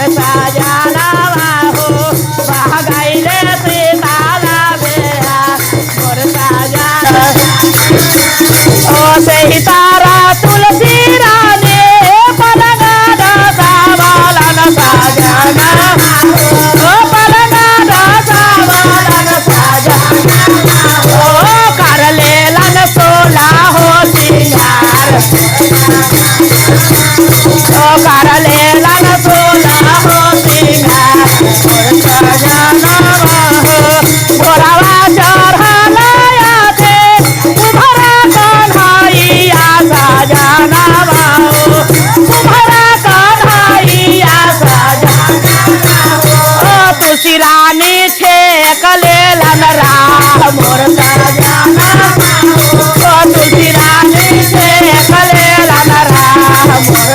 मोर सजना हो भागाइले सीताला बेया मोर सजना ओ सीतारा तुलसी रानी पलंगा सावलन सजना ओ पलंगा सावलन सजना ओ कर लेलन सोला हो सिंगार ओ कर लेलन सोला हो सिंगार मोर सजना हो घोड़वा चढ़लया थे तुम्हारा कन्हैया सजना हो तुम्हारा कन्हैया सजना ओ तुलसी रानी छेक लेलन राह मोर सजना ओ तुलसी रानी छेक लेलन राह मोर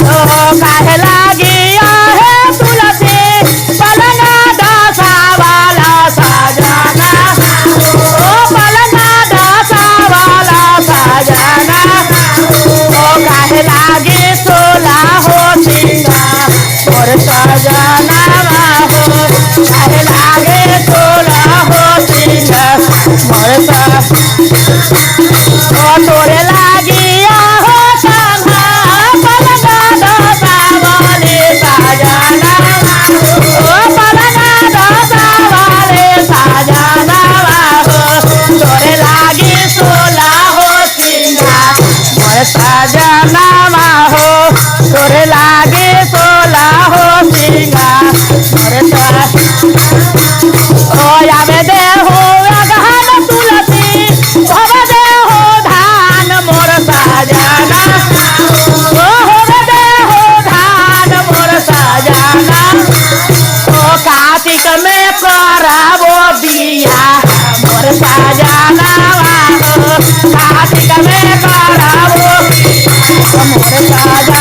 ओ काहे लागिया है तुलसी पलंगा दसावाला सजना ओ पलंगा दसावाला सजना ओ काहे लागे सोला हो सिंगार मोर सजना हो काहे लागे सोला हो सिंगार मोर ओ तोरे लागिया हो कान्हा पलंगा दसावाले सजना ओ पलंगा दसावाले सजना हो तोरे लागी सोला हो सिंगार मोर सजना हो तोरे लागे सोला हो सिंगार मोर ओ आवे दे हो अगहन तुलसी भव दे हो धान मोर सजना ओ होवे दे हो धान मोर सजना ओ कार्तिक में करावो बिया मोर सजना हो कार्तिक में करावो मोर सजना